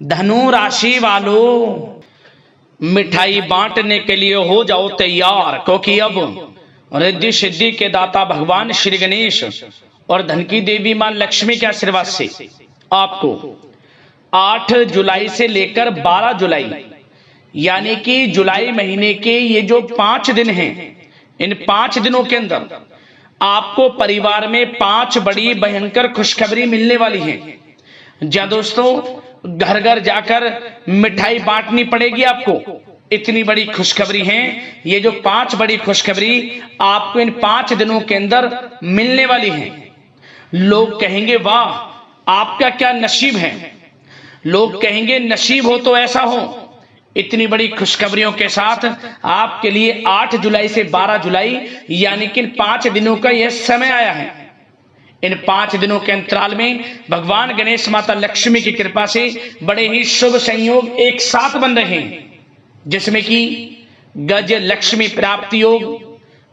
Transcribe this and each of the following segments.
धनु राशि वालों, मिठाई बांटने के लिए हो जाओ तैयार, क्योंकि अब रिद्धि सिद्धि के दाता भगवान श्री गणेश और धन की देवी मां लक्ष्मी के आशीर्वाद से आपको 8 जुलाई से लेकर 12 जुलाई यानी कि जुलाई महीने के ये जो 5 दिन हैं, इन 5 दिनों के अंदर आपको परिवार में 5 बड़ी भयंकर खुशखबरी मिलने वाली है। जहां दोस्तों घर घर जाकर मिठाई बांटनी पड़ेगी आपको। इतनी बड़ी खुशखबरी है। ये जो 5 बड़ी खुशखबरी आपको इन 5 दिनों के अंदर मिलने वाली है। लोग कहेंगे वाह आपका क्या नसीब है, लोग कहेंगे नसीब हो तो ऐसा हो। इतनी बड़ी खुशखबरियों के साथ आपके लिए 8 जुलाई से 12 जुलाई यानी कि इन 5 दिनों का यह समय आया है। इन 5 दिनों के अंतराल में भगवान गणेश माता लक्ष्मी की कृपा से बड़े ही शुभ संयोग एक साथ बन रहे हैं, जिसमें कि गज लक्ष्मी प्राप्ति योग,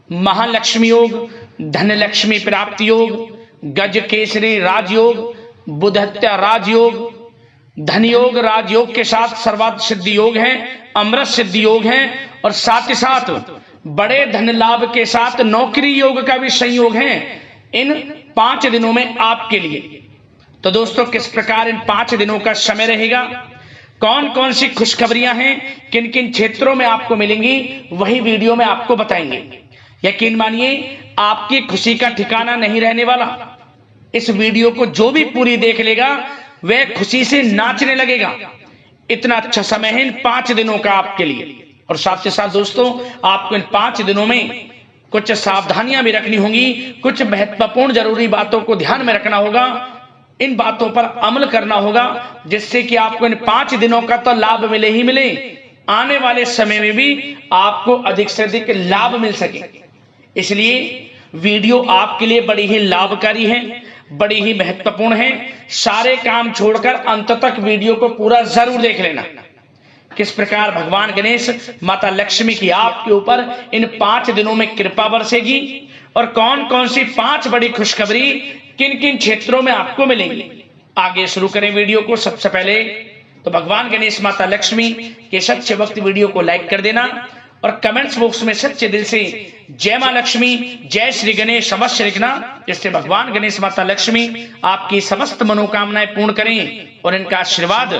महालक्ष्मी योग, धन लक्ष्मी प्राप्ति योग, गज केसरी राजयोग, बुधत्या राजयोग, धन योग राजयोग के साथ सर्वार्थ सिद्धि योग है, अमृत सिद्धि योग है और साथ ही साथ बड़े धन लाभ के साथ नौकरी योग का भी संयोग है इन 5 दिनों में आपके लिए। तो दोस्तों किस प्रकार इन 5 दिनों का समय रहेगा, कौन कौन सी खुशखबरियां हैं, किन किन क्षेत्रों में आपको मिलेंगी, वही वीडियो में आपको बताएंगे। यकीन मानिए आपकी खुशी का ठिकाना नहीं रहने वाला। इस वीडियो को जो भी पूरी देख लेगा वह खुशी से नाचने लगेगा। इतना अच्छा समय है इन 5 दिनों का आपके लिए। और साथ ही साथ दोस्तों आपको इन 5 दिनों में कुछ सावधानियां भी रखनी होंगी, कुछ महत्वपूर्ण जरूरी बातों को ध्यान में रखना होगा, इन बातों पर अमल करना होगा, जिससे कि आपको इन 5 दिनों का तो लाभ मिले ही मिले, आने वाले समय में भी आपको अधिक से अधिक लाभ मिल सके। इसलिए वीडियो आपके लिए बड़ी ही लाभकारी है, बड़ी ही महत्वपूर्ण है। सारे काम छोड़कर अंत तक वीडियो को पूरा जरूर देख लेना। किस प्रकार भगवान गणेश माता लक्ष्मी की आपके ऊपर इन 5 दिनों में कृपा बरसेगी और कौन कौन सी 5 बड़ी खुशखबरी किन किन क्षेत्रों में आपको मिलेंगी। आगे शुरू करें वीडियो को। सबसे पहले तो भगवान गणेश माता लक्ष्मी के सच्चे भक्त वीडियो को लाइक कर देना और कमेंट्स बॉक्स में सच्चे दिल से जय मां लक्ष्मी, जय श्री गणेश अवश्य लिखना, जिससे भगवान गणेश माता लक्ष्मी आपकी समस्त मनोकामनाएं पूर्ण करें और इनका आशीर्वाद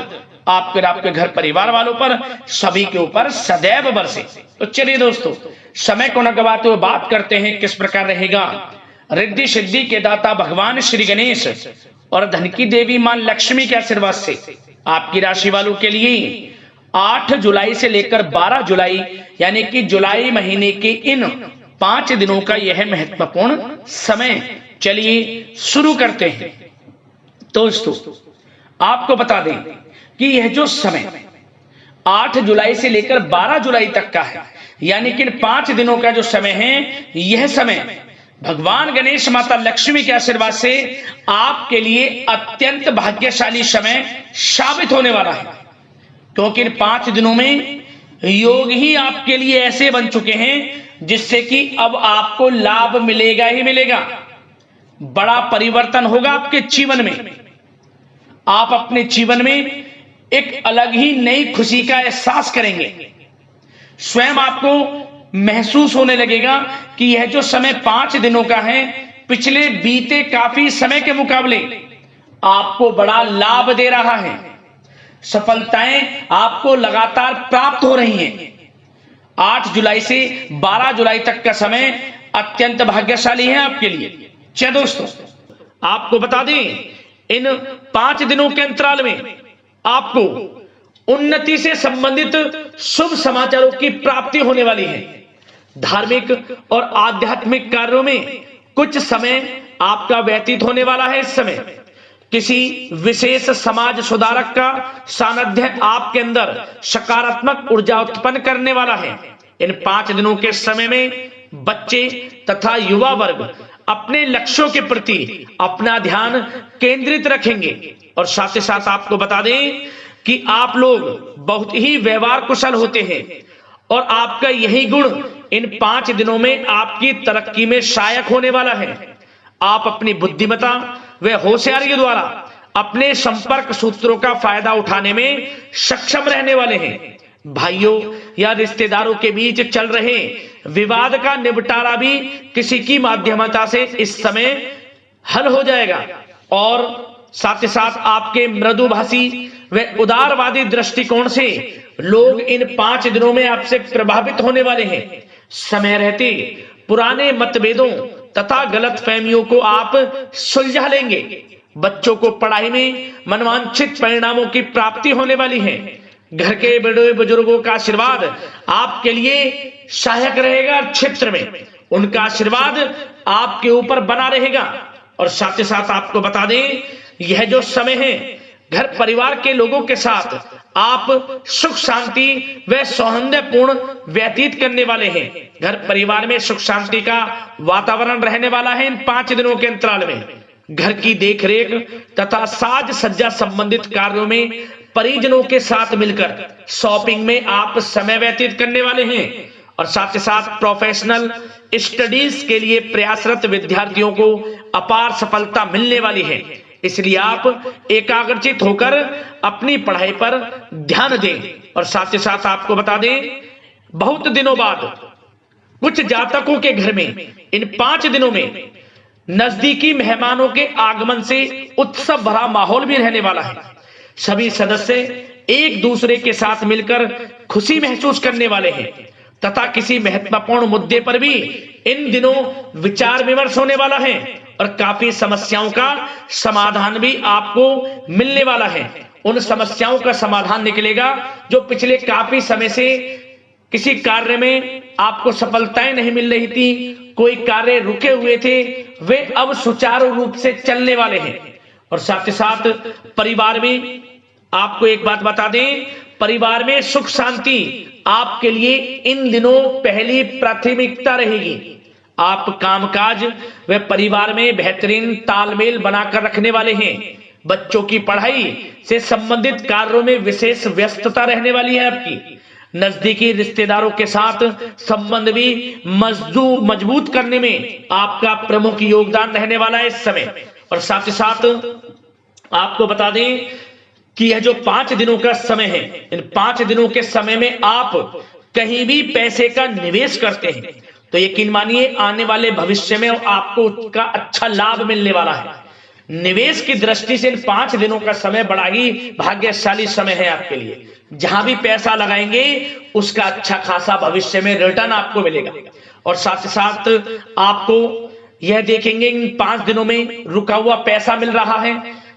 आपके घर परिवार वालों पर सभी के ऊपर सदैव बरसे। तो चलिए दोस्तों समय को न गवाते हुए बात करते हैं किस प्रकार रहेगा रिद्धि सिद्धि के दाता भगवान श्री गणेश और धन की देवी मां लक्ष्मी के आशीर्वाद से आपकी राशि वालों के लिए 8 जुलाई से लेकर 12 जुलाई यानी कि जुलाई महीने के इन 5 दिनों का यह महत्वपूर्ण समय। चलिए शुरू करते हैं। दोस्तों आपको बता दें कि यह जो समय 8 जुलाई से लेकर 12 जुलाई तक का है, यानी कि इन 5 दिनों का जो समय है, यह समय भगवान गणेश माता लक्ष्मी के आशीर्वाद से आपके लिए अत्यंत भाग्यशाली समय साबित होने वाला है। क्योंकि इन 5 दिनों में योग ही आपके लिए ऐसे बन चुके हैं जिससे कि अब आपको लाभ मिलेगा ही मिलेगा। बड़ा परिवर्तन होगा आपके जीवन में। आप अपने जीवन में एक अलग ही नई खुशी का एहसास करेंगे। स्वयं आपको महसूस होने लगेगा कि यह जो समय 5 दिनों का है, पिछले बीते काफी समय के मुकाबले आपको बड़ा लाभ दे रहा है। सफलताएं आपको लगातार प्राप्त हो रही हैं। 8 जुलाई से 12 जुलाई तक का समय अत्यंत भाग्यशाली है आपके लिए। चलिए दोस्तों आपको बता दें इन 5 दिनों के अंतराल में आपको उन्नति से संबंधित शुभ समाचारों की प्राप्ति होने वाली है। धार्मिक और आध्यात्मिक कार्यों में कुछ समय आपका व्यतीत होने वाला है। इस समय किसी विशेष समाज सुधारक का सानिध्य आपके अंदर सकारात्मक ऊर्जा उत्पन्न करने वाला है। इन 5 दिनों के समय में बच्चे तथा युवा वर्ग अपने लक्ष्यों के प्रति अपना ध्यान केंद्रित रखेंगे। और साथ ही साथ आपको बता दें कि आप लोग बहुत ही व्यवहार कुशल होते हैं और आपका यही गुण इन 5 दिनों में आपकी तरक्की में सहायक होने वाला है। आप अपनी बुद्धिमत्ता व होशियारी के द्वारा अपने संपर्क सूत्रों का फायदा उठाने में सक्षम रहने वाले हैं। भाइयों या रिश्तेदारों के बीच चल रहे विवाद का निपटारा भी किसी की माध्यमता से इस समय हल हो जाएगा और साथ ही साथ आपके मृदुभाषी व उदारवादी दृष्टिकोण से लोग इन 5 दिनों में आपसे प्रभावित होने वाले हैं। समय रहते पुराने मतभेदों तथा गलतफहमियों को आप सुलझा लेंगे। बच्चों को पढ़ाई में मनवांछित परिणामों की प्राप्ति होने वाली है। घर के बड़े बुजुर्गों का आशीर्वाद आपके लिए सहायक रहेगा। क्षेत्र में उनका आशीर्वाद आपके ऊपर बना रहेगा। और साथ ही साथ आपको बता दें, यह जो समय है घर परिवार के लोगों के साथ आप सुख शांति व सौहार्दपूर्ण व्यतीत करने वाले हैं। घर परिवार में सुख शांति का वातावरण रहने वाला है। इन 5 दिनों के अंतराल में घर की देखरेख तथा साज सज्जा संबंधित कार्यों में परिजनों के साथ मिलकर शॉपिंग में आप समय व्यतीत करने वाले हैं। और साथ ही साथ प्रोफेशनल स्टडीज के लिए प्रयासरत विद्यार्थियों को अपार सफलता मिलने वाली है। इसलिए आप एकाग्रचित होकर अपनी पढ़ाई पर ध्यान दें। और साथ ही साथ आपको बता दें, बहुत दिनों बाद कुछ जातकों के घर में इन 5 दिनों में नजदीकी मेहमानों के आगमन से उत्सव भरा माहौल भी रहने वाला है। सभी सदस्य एक दूसरे के साथ मिलकर खुशी महसूस करने वाले हैं तथा किसी महत्वपूर्ण मुद्दे पर भी इन दिनों विचार विमर्श होने वाला है और काफी समस्याओं का समाधान भी आपको मिलने वाला है। उन समस्याओं का समाधान निकलेगा जो पिछले काफी समय से किसी कार्य में आपको सफलताएं नहीं मिल रही थी, कोई कार्य रुके हुए थे, वे अब सुचारू रूप से चलने वाले हैं। और साथ ही साथ परिवार में आपको एक बात बता दें, परिवार में सुख शांति आपके लिए इन दिनों पहली प्राथमिकता रहेगी। आप कामकाज व परिवार में बेहतरीन तालमेल बनाकर रखने वाले हैं। बच्चों की पढ़ाई से संबंधित कार्यों में विशेष व्यस्तता रहने वाली है आपकी। नजदीकी रिश्तेदारों के साथ संबंध भी मजबूत करने में आपका प्रमुख योगदान रहने वाला है इस समय। और साथ ही साथ आपको बता दें कि यह जो 5 दिनों का समय है, इन 5 दिनों के समय में आप कहीं भी पैसे का निवेश करते हैं तो यकीन मानिए आने वाले भविष्य में आपको उसका अच्छा लाभ मिलने वाला है। निवेश की दृष्टि से इन 5 दिनों का समय बड़ा ही भाग्यशाली समय है आपके लिए। जहां भी पैसा लगाएंगे उसका अच्छा खासा भविष्य में रिटर्न आपको मिलेगा। और साथ ही साथ आपको यह देखेंगे इन 5 दिनों में रुका हुआ पैसा मिल रहा है,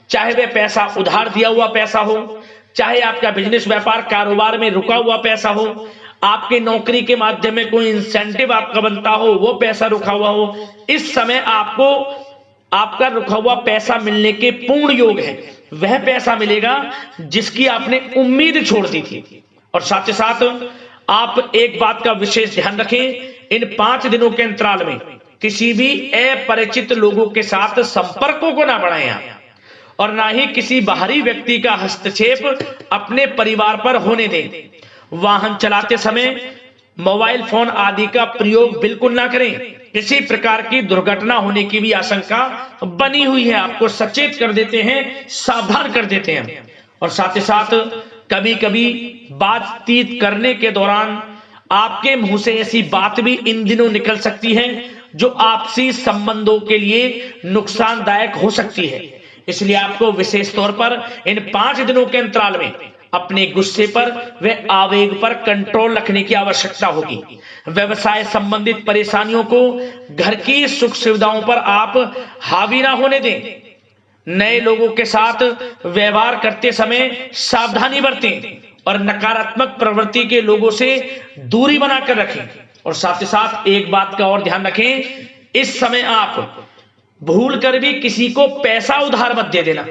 चाहे वह पैसा उधार दिया हुआ पैसा हो, चाहे आपका बिजनेस व्यापार कारोबार में रुका हुआ पैसा हो, आपके नौकरी के माध्यम में कोई इंसेंटिव आपका बनता हो, वो पैसा रुका हुआ हो। इस समय आपको आपका रुका हुआ पैसा मिलने के पूर्ण योग है। वह पैसा मिलेगा जिसकी आपने उम्मीद छोड़ दी थी। और साथ ही साथ आप एक बात का विशेष ध्यान रखें, इन 5 दिनों के अंतराल में किसी भी अपरिचित लोगों के साथ संपर्कों को ना बढ़ाएं आप, और ना ही किसी बाहरी व्यक्ति का हस्तक्षेप अपने परिवार पर होने दें। वाहन चलाते समय मोबाइल फोन आदि का प्रयोग बिल्कुल ना करें। किसी प्रकार की दुर्घटना होने की भी आशंका बनी हुई है। आपको सचेत कर देते हैं, सावधान कर देते हैं। और साथ ही साथ कभी कभी बातचीत करने के दौरान आपके मुंह से ऐसी बात भी इन दिनों निकल सकती है जो आपसी संबंधों के लिए नुकसानदायक हो सकती है। इसलिए आपको विशेष तौर पर इन 5 दिनों के अंतराल में अपने गुस्से पर व आवेग पर कंट्रोल रखने की आवश्यकता होगी। व्यवसाय संबंधित परेशानियों को घर की सुख सुविधाओं पर आप हावी ना होने दें। नए लोगों के साथ व्यवहार करते समय सावधानी बरतें और नकारात्मक प्रवृत्ति के लोगों से दूरी बनाकर रखें। और साथ ही साथ एक बात का और ध्यान रखें, इस समय आप भूल कर भी किसी को पैसा उधार मत दे देना।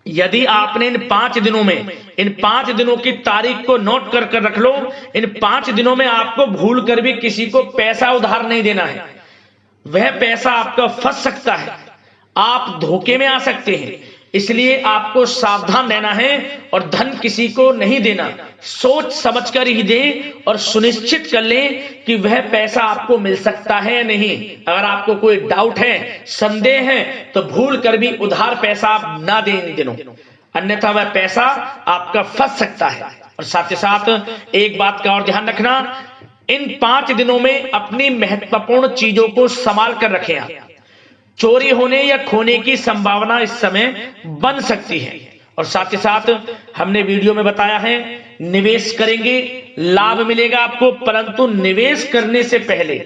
यदि आपने इन 5 दिनों में, इन 5 दिनों की तारीख को नोट कर रख लो, इन 5 दिनों में आपको भूल कर भी किसी को पैसा उधार नहीं देना है। वह पैसा आपका फंस सकता है, आप धोखे में आ सकते हैं। इसलिए आपको सावधान रहना है और धन किसी को नहीं देना, सोच समझकर ही दें और सुनिश्चित कर लें कि वह पैसा आपको मिल सकता है या नहीं। अगर आपको कोई डाउट है, संदेह है, तो भूल कर भी उधार पैसा आप ना दें इन दिनों, अन्यथा वह पैसा आपका फंस सकता है। और साथ ही साथ एक बात का और ध्यान रखना, इन 5 दिनों में अपनी महत्वपूर्ण चीजों को संभाल कर रखें। आप चोरी होने या खोने की संभावना इस समय बन सकती है। और साथ ही साथ हमने वीडियो में बताया है, निवेश करेंगे लाभ मिलेगा आपको, परंतु निवेश करने से पहले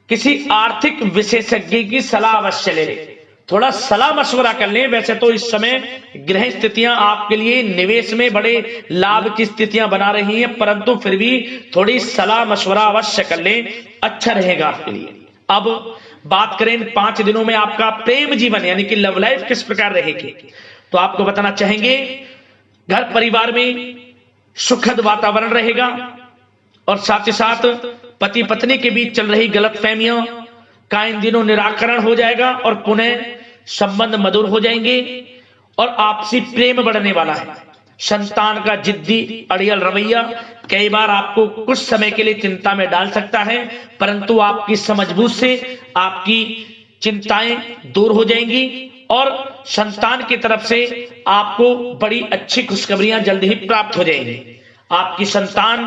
किसी आर्थिक विशेषज्ञ की सलाह अवश्य ले लें, थोड़ा सलाह मशवरा कर लें। वैसे तो इस समय ग्रह स्थितियां आपके लिए निवेश में बड़े लाभ की स्थितियां बना रही हैं, परंतु फिर भी थोड़ी सलाह मशवरा अवश्य कर लें, अच्छा रहेगा आपके लिए। अब बात करें इन 5 दिनों में आपका प्रेम जीवन यानी कि लव लाइफ किस प्रकार रहेगी, तो आपको बताना चाहेंगे, घर परिवार में सुखद वातावरण रहेगा और साथ ही साथ पति पत्नी के बीच चल रही गलतफहमियों का इन दिनों निराकरण हो जाएगा और पुनः संबंध मधुर हो जाएंगे और आपसी प्रेम बढ़ने वाला है। संतान का जिद्दी अड़ियल रवैया कई बार आपको कुछ समय के लिए चिंता में डाल सकता है, परंतु आपकी समझबूझ से आपकी चिंताएं दूर हो जाएंगी और संतान की तरफ से आपको बड़ी अच्छी खुशखबरियां जल्द ही प्राप्त हो जाएंगी। आपकी संतान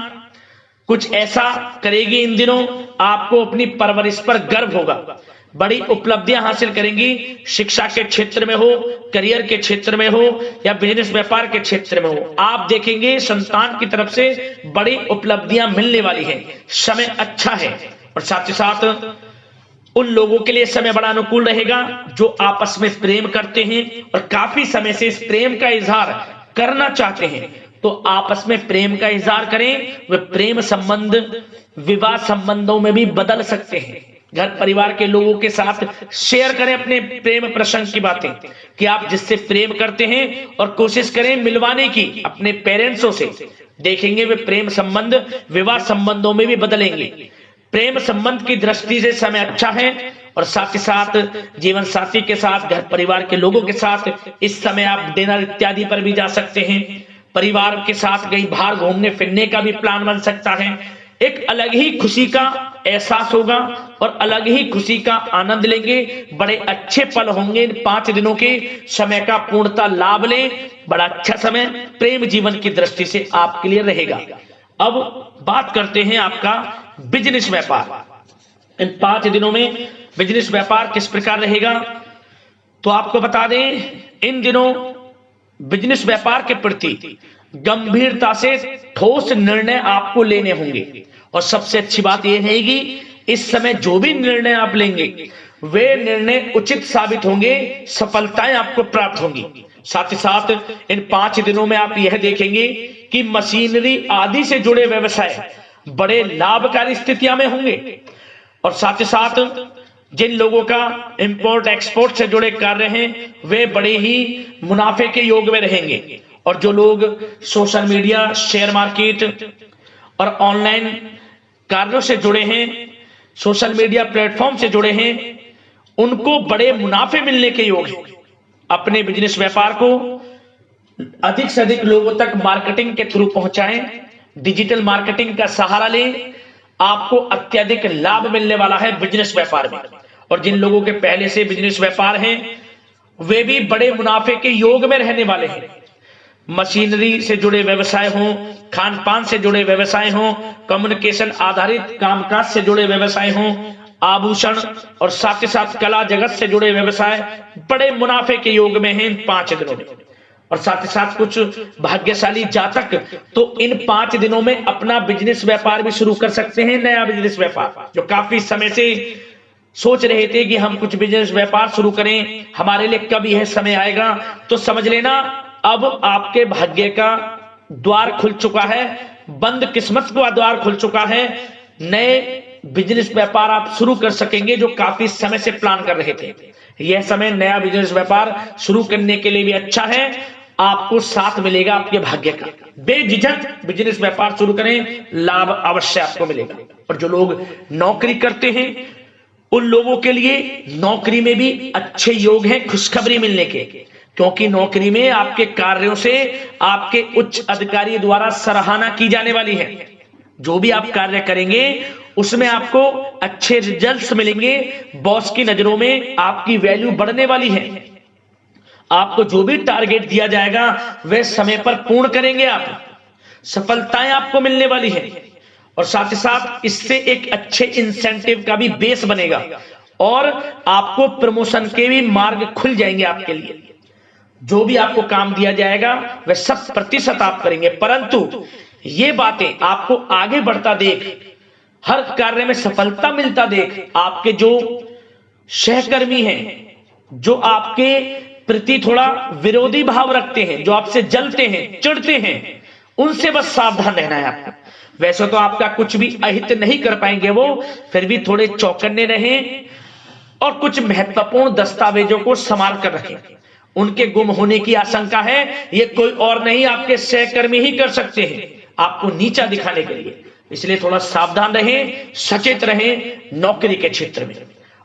कुछ ऐसा करेगी इन दिनों, आपको अपनी परवरिश पर गर्व होगा, बड़ी उपलब्धियां हासिल करेंगी। शिक्षा के क्षेत्र में हो, करियर के क्षेत्र में हो या बिजनेस व्यापार के क्षेत्र में हो, आप देखेंगे संतान की तरफ से बड़ी उपलब्धियां मिलने वाली हैं। समय अच्छा है और साथ ही साथ उन लोगों के लिए समय बड़ा अनुकूल रहेगा जो आपस में प्रेम करते हैं और काफी समय से इस प्रेम का इजहार करना चाहते हैं, तो आपस में प्रेम का इजहार करें। वे प्रेम संबंध विवाह संबंधों में भी बदल सकते हैं। घर परिवार के लोगों के साथ शेयर करें अपने प्रेम प्रसंग की बातें कि आप जिससे प्रेम करते हैं और कोशिश करें मिलवाने की अपने पेरेंट्सों से, देखेंगे वे प्रेम संबंध विवाह संबंधों में भी बदलेंगे। प्रेम संबंध की दृष्टि से समय अच्छा है और साथ ही साथ जीवन साथी के साथ, घर परिवार के लोगों के साथ इस समय आप डिनर इत्यादि पर भी जा सकते हैं। परिवार के साथ कहीं बाहर घूमने फिरने का भी प्लान बन सकता है। एक अलग ही खुशी का एहसास होगा और अलग ही खुशी का आनंद लेंगे। बड़े अच्छे पल होंगे इन 5 दिनों के, समय का पूर्णतः लाभ लें। बड़ा अच्छा समय प्रेम जीवन की दृष्टि से आपके लिए रहेगा। अब बात करते हैं आपका बिजनेस व्यापार। इन 5 दिनों में बिजनेस व्यापार किस प्रकार रहेगा, तो आपको बता दें, इन दिनों बिजनेस व्यापार के प्रति गंभीरता से ठोस निर्णय आपको लेने होंगे और सबसे अच्छी बात यह रहेगी, इस समय जो भी निर्णय आप लेंगे वे निर्णय उचित साबित होंगे, सफलताएं आपको प्राप्त होंगी। साथ ही साथ इन 5 दिनों में आप यह देखेंगे कि मशीनरी आदि से जुड़े व्यवसाय बड़े लाभकारी स्थितियां में होंगे और साथ ही साथ जिन लोगों का इंपोर्ट एक्सपोर्ट से जुड़े कार्य हैं वे बड़े ही मुनाफे के योग में रहेंगे और जो लोग सोशल मीडिया, शेयर मार्केट और ऑनलाइन कार्यों से जुड़े हैं, सोशल मीडिया प्लेटफॉर्म से जुड़े हैं, उनको बड़े मुनाफे मिलने के योग हैं। अपने बिजनेस व्यापार को अधिक से अधिक लोगों तक मार्केटिंग के थ्रू पहुंचाएं, डिजिटल मार्केटिंग का सहारा लें, आपको अत्यधिक लाभ मिलने वाला है बिजनेस व्यापार में। और जिन लोगों के पहले से बिजनेस व्यापार हैं वे भी बड़े मुनाफे के योग में रहने वाले हैं। मशीनरी से जुड़े व्यवसाय हों, खान पान से जुड़े व्यवसाय हों, कम्युनिकेशन आधारित कामकाज से जुड़े व्यवसाय हों, आभूषण और साथ ही साथ कला जगत से जुड़े व्यवसाय बड़े मुनाफे के योग में हैं इन 5 दिनों में। और साथ ही साथ कुछ भाग्यशाली जातक तो इन 5 दिनों में अपना बिजनेस व्यापार भी शुरू कर सकते हैं, नया बिजनेस व्यापार। जो काफी समय से सोच रहे थे कि हम कुछ बिजनेस व्यापार शुरू करें, हमारे लिए कब यह समय आएगा, तो समझ लेना अब आपके भाग्य का द्वार खुल चुका है, बंद किस्मत का द्वार खुल चुका है। नए बिजनेस व्यापार आप शुरू कर सकेंगे जो काफी समय से प्लान कर रहे थे। यह समय नया बिजनेस व्यापार शुरू करने के लिए भी अच्छा है, आपको साथ मिलेगा आपके भाग्य का। बेझिझक बिजनेस व्यापार शुरू करें, लाभ अवश्य आपको मिलेगा। और जो लोग नौकरी करते हैं उन लोगों के लिए नौकरी में भी अच्छे योग हैं खुशखबरी मिलने के। क्योंकि नौकरी में आपके कार्यों से आपके उच्च अधिकारी द्वारा सराहना की जाने वाली है। जो भी आप कार्य करेंगे उसमें आपको अच्छे रिजल्ट्स मिलेंगे, बॉस की नजरों में आपकी वैल्यू बढ़ने वाली है। आपको जो भी टारगेट दिया जाएगा वह समय पर पूर्ण करेंगे आप, सफलताएं आपको मिलने वाली है। और साथ ही साथ इससे एक अच्छे इंसेंटिव का भी बेस बनेगा और आपको प्रमोशन के भी मार्ग खुल जाएंगे आपके लिए। जो भी आपको काम दिया जाएगा वह 100% आप करेंगे, परंतु ये बातें आपको आगे बढ़ता देख, हर कार्य में सफलता मिलता देख, आपके जो सहकर्मी हैं, जो आपके प्रति थोड़ा विरोधी भाव रखते हैं, जो आपसे जलते हैं, चिढ़ते हैं, उनसे बस सावधान रहना है आपको। वैसे तो आपका कुछ भी अहित नहीं कर पाएंगे वो, फिर भी थोड़े चौकन्ने रहें और कुछ महत्वपूर्ण दस्तावेजों को संभाल कर रखें। उनके गुम होने की आशंका है, ये कोई और नहीं आपके सहकर्मी ही कर सकते हैं आपको नीचा दिखाने के लिए। इसलिए थोड़ा सावधान रहें, सचेत रहें नौकरी के क्षेत्र में।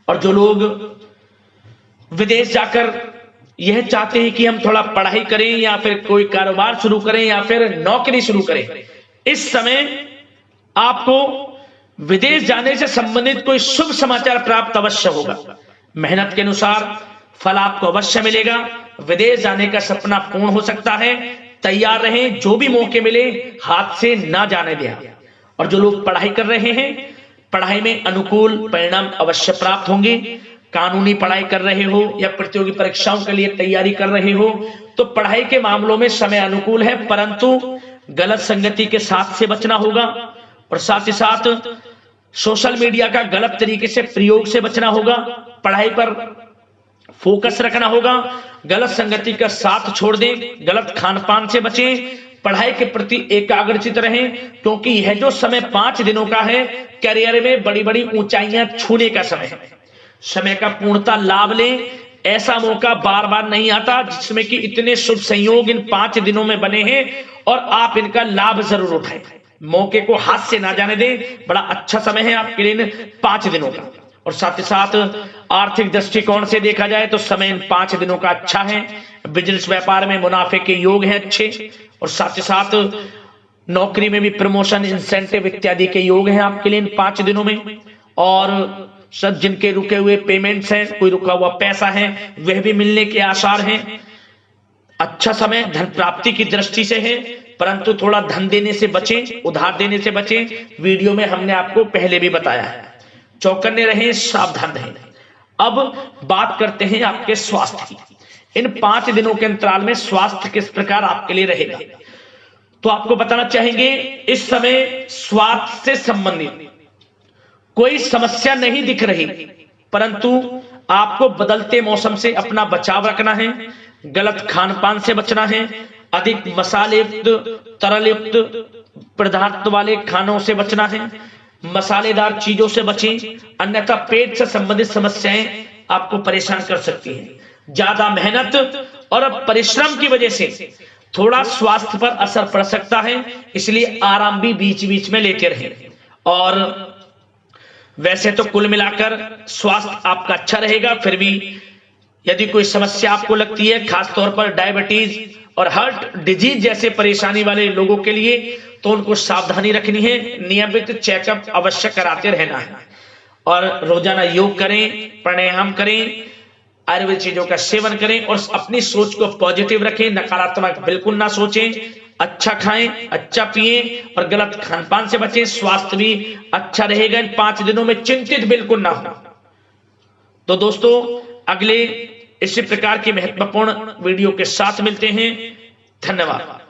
और जो लोग विदेश जाकर यह चाहते हैं कि हम थोड़ा पढ़ाई करें या फिर कोई कारोबार शुरू करें या फिर नौकरी शुरू करें, इस समय आपको विदेश जाने से संबंधित कोई शुभ समाचार प्राप्त अवश्य होगा। मेहनत के अनुसार फल आपको अवश्य मिलेगा। विदेश जाने का सपना पूर्ण हो सकता है। तैयार रहें, जो भी मौके मिले हाथ से ना जाने दें। और जो लोग पढ़ाई कर रहे हैं, पढ़ाई में अनुकूल परिणाम अवश्य प्राप्त होंगे। कानूनी पढ़ाई कर रहे हो या प्रतियोगी परीक्षाओं के लिए तैयारी कर रहे हो तो पढ़ाई के मामलों में समय अनुकूल है, परंतु गलत संगति के साथ से बचना होगा। और साथ ही साथ सोशल मीडिया का गलत तरीके से प्रयोग से बचना होगा। पढ़ाई पर फोकस रखना होगा, गलत संगति का साथ छोड़ दें, गलत खान पान से बचें, पढ़ाई के प्रति एकाग्रचित रहें, क्योंकि यह जो समय 5 दिनों का है, करियर में बड़ी बड़ी ऊंचाइयां छूने का समय है। समय का पूर्णता लाभ लें। ऐसा मौका बार बार नहीं आता जिसमें कि इतने शुभ संयोग इन 5 दिनों में बने हैं और आप इनका लाभ जरूर उठाएं। मौके को हाथ से ना जाने दें। बड़ा अच्छा समय है आपके लिए 5 दिनों का। और साथ ही साथ आर्थिक दृष्टिकोण से देखा जाए तो समय इन 5 दिनों का अच्छा है। बिजनेस व्यापार में मुनाफे के योग हैं अच्छे। और साथ ही साथ नौकरी में भी प्रमोशन, इंसेंटिव इत्यादि के योग हैं आपके लिए इन 5 दिनों में। और सब जिनके रुके हुए पेमेंट्स हैं, कोई रुका हुआ पैसा है, वह भी मिलने के आसार हैं। अच्छा समय धन प्राप्ति की दृष्टि से है, परंतु थोड़ा धन देने से बचें, उधार देने से बचें। वीडियो में हमने आपको पहले भी बताया है। चौकन्ने रहें, सावधान रहें। अब बात करते हैं आपके स्वास्थ्य की। इन 5 दिनों के अंतराल में स्वास्थ्य किस प्रकार आपके लिए रहेगा, तो आपको बताना चाहेंगे इस समय स्वास्थ्य से संबंधित कोई समस्या नहीं दिख रही, परंतु आपको बदलते मौसम से अपना बचाव रखना है, गलत खान पान से बचना है, अधिक मसाले युक्त, तरल युक्त पदार्थ वाले खानों से बचना है, मसालेदार चीजों से बचें, अन्यथा पेट से संबंधित समस्याएं आपको परेशान कर सकती हैं। ज्यादा मेहनत और परिश्रम की वजह से थोड़ा स्वास्थ्य पर असर पड़ सकता है, इसलिए आराम भी बीच बीच में लेते रहें। और वैसे तो कुल मिलाकर स्वास्थ्य आपका अच्छा रहेगा, फिर भी यदि कोई समस्या आपको लगती है, खासतौर पर डायबिटीज और हार्ट डिजीज जैसे परेशानी वाले लोगों के लिए, तो उनको सावधानी रखनी है। नियमित चेकअप अवश्य कराते रहना है और रोजाना योग करें, प्राणायाम करें, आयुर्वेद चीजों का सेवन करें और अपनी सोच को पॉजिटिव रखें। नकारात्मक बिल्कुल ना सोचें। अच्छा खाएं, अच्छा पिएं और गलत खान पान से बचें। स्वास्थ्य भी अच्छा रहेगा। इन 5 दिनों में चिंतित बिल्कुल ना हो। तो दोस्तों, अगले इसी प्रकार की महत्वपूर्ण वीडियो के साथ मिलते हैं। धन्यवाद।